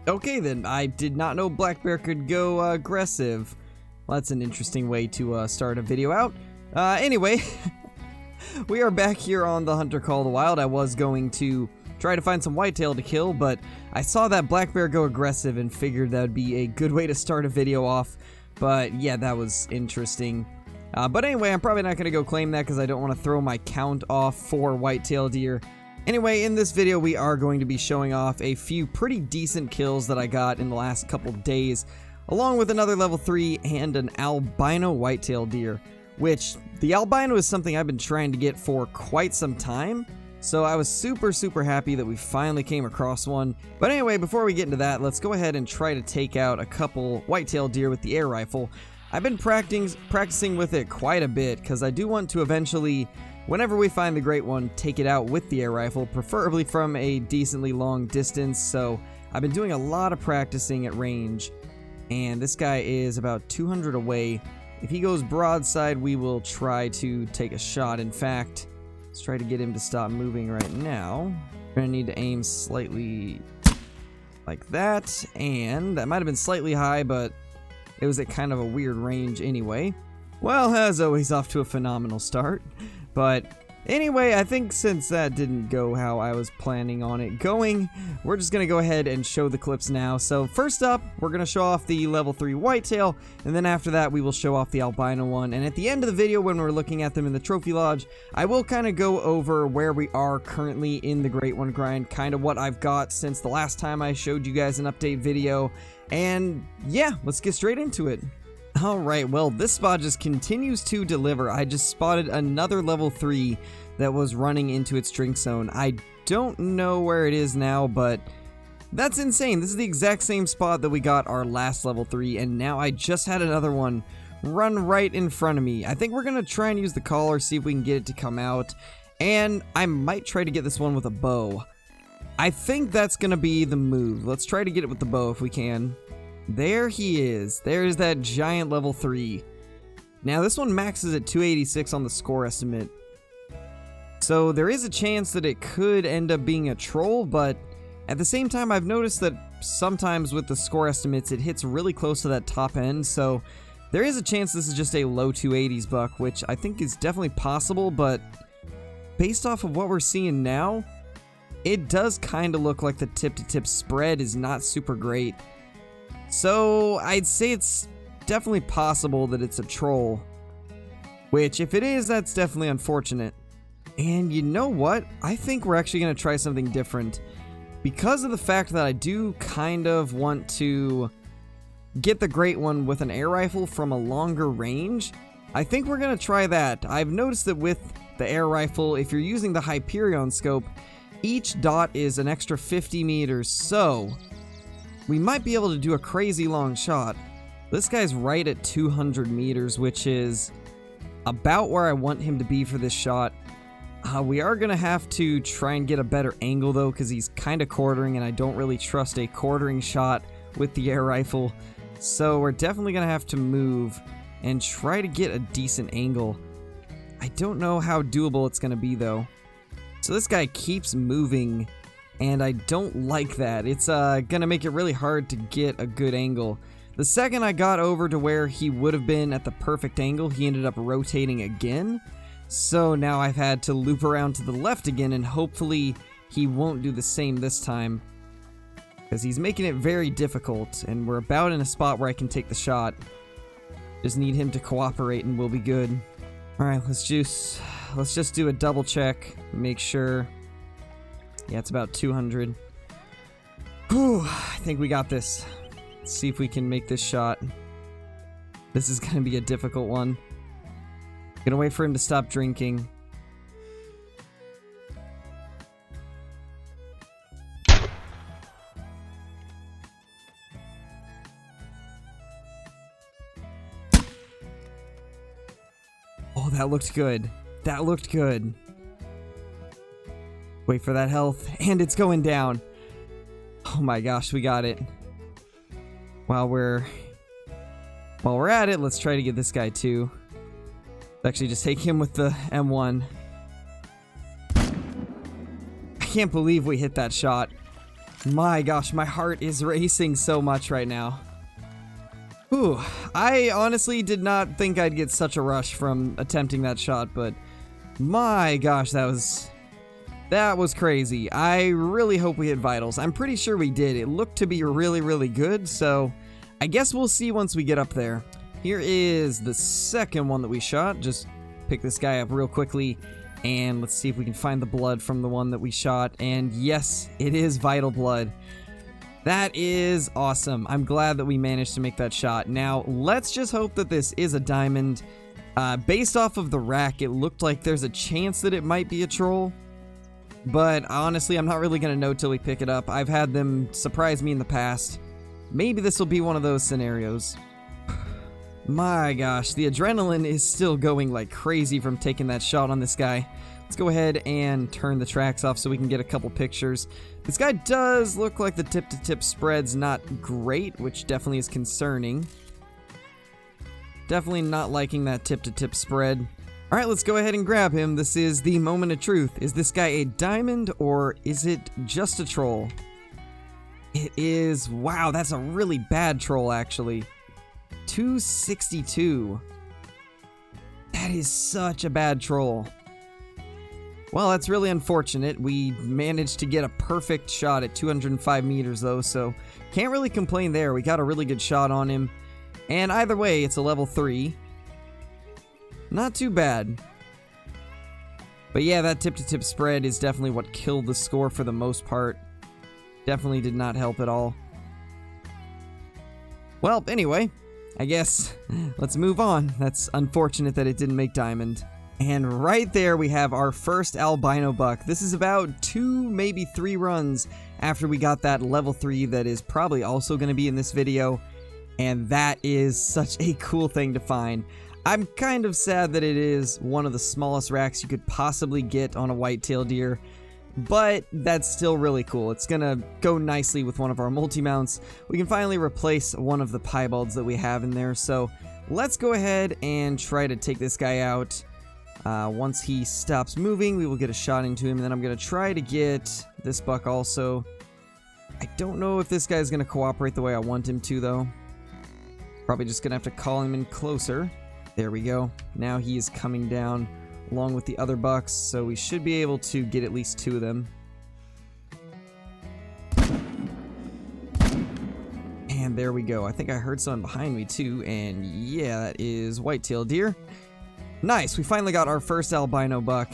Okay then, I did not know black bear could go aggressive. Well, that's an interesting way to start a video out. Anyway, we are back here on the Hunter Call of the Wild. I was going to try to find some whitetail to kill, but I saw that black bear go aggressive and figured that would be a good way to start a video off. But yeah, that was interesting. But anyway, I'm probably not going to go claim that because I don't want to throw my count off for whitetail deer. Anyway, in this video, we are going to be showing off a few pretty decent kills that I got in the last couple days, along with another level 3 and an albino whitetail deer, which the albino is something I've been trying to get for quite some time. So I was super happy that we finally came across one. But anyway, before we get into that, let's go ahead and try to take out a couple whitetail deer with the air rifle. I've been practicing with it quite a bit because I do want to eventually, whenever we find the great one, take it out with the air rifle, preferably from a decently long distance. So I've been doing a lot of practicing at range, and this guy is about 200 away. If he goes broadside, we will try to take a shot. In fact, let's try to get him to stop moving right now. We're gonna need to aim slightly like that, and that might have been slightly high, but it was at kind of a weird range anyway. Well, as always, off to a phenomenal start. But anyway, I think since that didn't go how I was planning on it going, we're just going to go ahead and show the clips now. So first up, we're going to show off the level 3 whitetail, and then after that we will show off the albino one. And at the end of the video, when we're looking at them in the trophy lodge, I will kind of go over where we are currently in the Great One grind, kind of what I've got since the last time I showed you guys an update video. And yeah, let's get straight into it. Alright, well, this spot just continues to deliver. I just spotted another level 3 that was running into its drink zone. I don't know where it is now, but that's insane. This is the exact same spot that we got our last level 3, and now I just had another one run right in front of me. I think we're going to try and use the collar, see if we can get it to come out, and I might try to get this one with a bow. I think that's going to be the move. Let's try to get it with the bow if we can. There he is. There's that giant level 3. Now this one maxes at 286 on the score estimate. So there is a chance that it could end up being a troll, but at the same time I've noticed that sometimes with the score estimates it hits really close to that top end, so there is a chance this is just a low 280s buck, which I think is definitely possible, but based off of what we're seeing now, it does kind of look like the tip-to-tip spread is not super great. So I'd say it's definitely possible that it's a troll, which if it is, that's definitely unfortunate. And you know what? I think we're actually going to try something different. Because of the fact that I do kind of want to get the great one with an air rifle from a longer range, I think we're going to try that. I've noticed that with the air rifle, if you're using the Hyperion scope, each dot is an extra 50 meters, so we might be able to do a crazy long shot. This guy's right at 200 meters, which is about where I want him to be for this shot. We are going to have to try and get a better angle though, because he's kind of quartering, and I don't really trust a quartering shot with the air rifle. So we're definitely going to have to move and try to get a decent angle. I don't know how doable it's going to be though. So this guy keeps moving, and I don't like that. It's gonna make it really hard to get a good angle. The second I got over to where he would have been at the perfect angle, he ended up rotating again. So now I've had to loop around to the left again, and hopefully he won't do the same this time, because he's making it very difficult, and we're about in a spot where I can take the shot. Just need him to cooperate and we'll be good. Alright, let's just do a double check, make sure. Yeah, it's about 200. Whew, I think we got this. Let's see if we can make this shot. This is gonna be a difficult one. Gonna wait for him to stop drinking. Oh, that looked good. That looked good. Wait for that health, and it's going down. Oh my gosh, we got it. While we're at it, let's try to get this guy too. Actually, just take him with the M1. I can't believe we hit that shot. My gosh, my heart is racing so much right now. Whew, I honestly did not think I'd get such a rush from attempting that shot, but my gosh, that was crazy. I really hope we hit vitals. I'm pretty sure we did. It looked to be really, really good, so I guess we'll see once we get up there. Here is the second one that we shot. Just pick this guy up real quickly, and let's see if we can find the blood from the one that we shot. And yes, it is vital blood. That is awesome. I'm glad that we managed to make that shot. Now, let's just hope that this is a diamond. Based off of the rack, it looked like there's a chance that it might be a troll. But honestly, I'm not really going to know till we pick it up. I've had them surprise me in the past. Maybe this will be one of those scenarios. My gosh, the adrenaline is still going like crazy from taking that shot on this guy. Let's go ahead and turn the tracks off so we can get a couple pictures. This guy does look like the tip-to-tip spread's not great, which definitely is concerning. Definitely not liking that tip-to-tip spread. Alright, let's go ahead and grab him. This is the moment of truth. Is this guy a diamond or is it just a troll? It is. Wow, that's a really bad troll actually. 262. That is such a bad troll. Well, that's really unfortunate. We managed to get a perfect shot at 205 meters though, so can't really complain there. We got a really good shot on him. And either way, it's a level 3. Not too bad. But yeah, that tip-to-tip spread is definitely what killed the score for the most part. Definitely did not help at all. Well, anyway, I guess let's move on. That's unfortunate that it didn't make diamond. And right there we have our first albino buck. This is about 2, maybe 3 runs after we got that level 3 that is probably also going to be in this video. And that is such a cool thing to find. I'm kind of sad that it is one of the smallest racks you could possibly get on a whitetail deer. But that's still really cool. It's gonna go nicely with one of our multi-mounts. We can finally replace one of the piebalds that we have in there. So let's go ahead and try to take this guy out. Once he stops moving, we will get a shot into him. And then I'm gonna try to get this buck also. I don't know if this guy's gonna cooperate the way I want him to though. Probably just gonna have to call him in closer. There we go. Now he is coming down along with the other bucks, so we should be able to get at least 2 of them. And there we go. I think I heard someone behind me too, and yeah, that is whitetail deer. Nice, we finally got our first albino buck.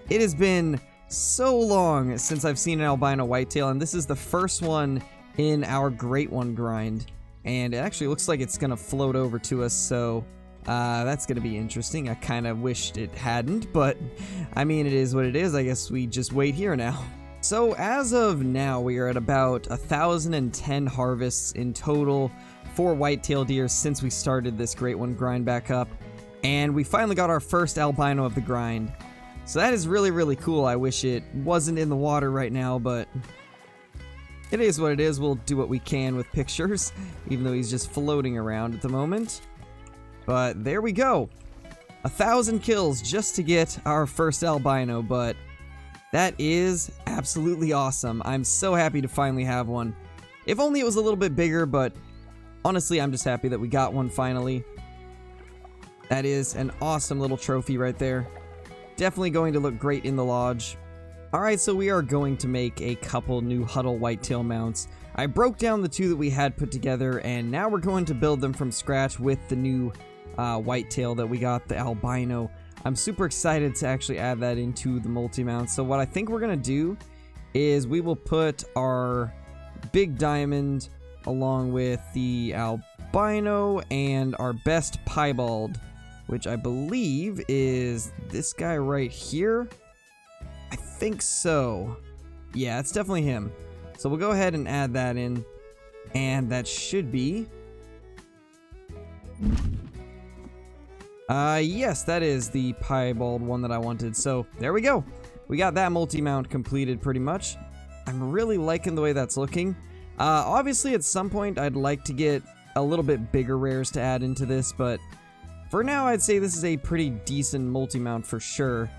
It has been so long since I've seen an albino whitetail, and this is the first one in our Great One grind. And it actually looks like it's gonna float over to us, so that's gonna be interesting. I kind of wished it hadn't, but I mean, it is what it is. I guess we just wait here now. So as of now, we are at about 1,010 harvests in total for whitetail deer since we started this Great One grind back up. And we finally got our first albino of the grind. So that is really, really cool. I wish it wasn't in the water right now, but it is what it is. We'll do what we can with pictures, even though he's just floating around at the moment. But there we go. 1,000 kills just to get our first albino, but that is absolutely awesome. I'm so happy to finally have one. If only it was a little bit bigger, but honestly, I'm just happy that we got one finally. That is an awesome little trophy right there. Definitely going to look great in the lodge. Alright, so we are going to make a couple new Huddle whitetail mounts. I broke down the 2 that we had put together, and now we're going to build them from scratch with the new whitetail that we got, the albino. I'm super excited to actually add that into the multi-mount. So what I think we're going to do is we will put our big diamond along with the albino and our best piebald, which I believe is this guy right here. I think so. Yeah, it's definitely him. So we'll go ahead and add that in, and that should be... yes, that is the piebald one that I wanted. So there we go. We got that multi-mount completed pretty much. I'm really liking the way that's looking. Obviously, at some point, I'd like to get a little bit bigger rares to add into this, but for now, I'd say this is a pretty decent multi-mount for sure.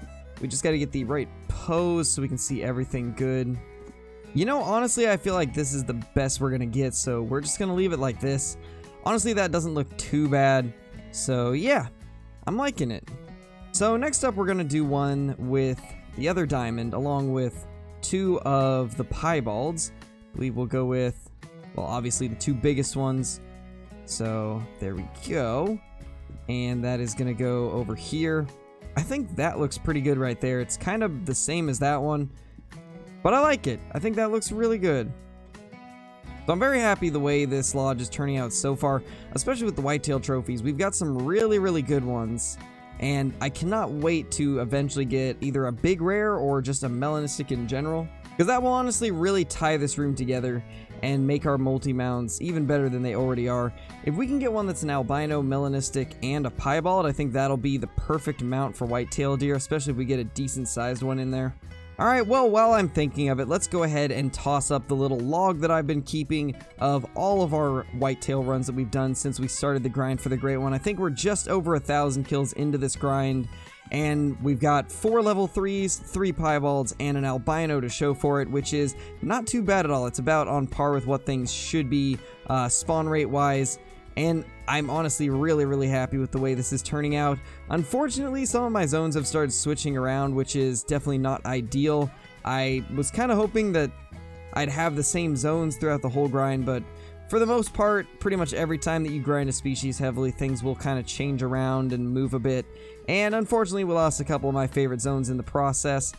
We just got to get the right pose so we can see everything good. You know, honestly, I feel like this is the best we're gonna get, so we're just gonna leave it like this. Honestly, that doesn't look too bad. So yeah, I'm liking it. So next up, we're gonna do one with the other diamond, along with 2 of the piebalds. I believe we'll go with, well, obviously the 2 biggest ones. So there we go. And that is gonna go over here. I think that looks pretty good right there. It's kind of the same as that one, but I like it. I think that looks really good. So I'm very happy the way this lodge is turning out so far, especially with the whitetail trophies. We've got some really, really good ones, and I cannot wait to eventually get either a big rare or just a melanistic in general, because that will honestly really tie this room together and make our multi-mounts even better than they already are. If we can get one that's an albino, melanistic, and a piebald, I think that'll be the perfect mount for whitetail deer, especially if we get a decent sized one in there. Alright, well, while I'm thinking of it, let's go ahead and toss up the little log that I've been keeping of all of our whitetail runs that we've done since we started the grind for the Great One. I think we're just over 1,000 kills into this grind, and we've got 4 level 3s, 3 piebalds, and an albino to show for it, which is not too bad at all. It's about on par with what things should be spawn rate wise. And I'm honestly really, really happy with the way this is turning out. Unfortunately, some of my zones have started switching around, which is definitely not ideal. I was kind of hoping that I'd have the same zones throughout the whole grind, but for the most part, pretty much every time that you grind a species heavily, things will kind of change around and move a bit. And unfortunately, we lost a couple of my favorite zones in the process.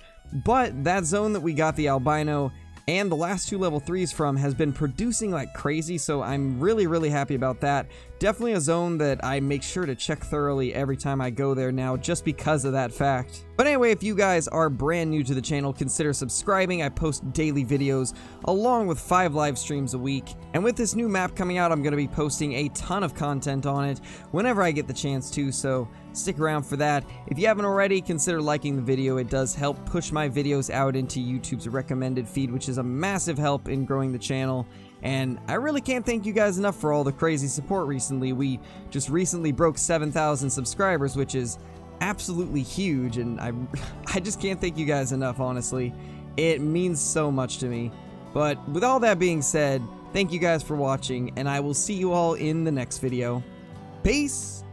But that zone that we got the albino and the last 2 level 3s from has been producing like crazy, so I'm really, really happy about that. Definitely a zone that I make sure to check thoroughly every time I go there now, just because of that fact. But anyway, if you guys are brand new to the channel, consider subscribing. I post daily videos along with 5 live streams a week. And with this new map coming out, I'm going to be posting a ton of content on it whenever I get the chance to, so stick around for that. If you haven't already, consider liking the video. It does help push my videos out into YouTube's recommended feed, which is a massive help in growing the channel. And I really can't thank you guys enough for all the crazy support recently. We just recently broke 7,000 subscribers, which is absolutely huge, and I just can't thank you guys enough, honestly. It means so much to me. But with all that being said, thank you guys for watching, and I will see you all in the next video. Peace!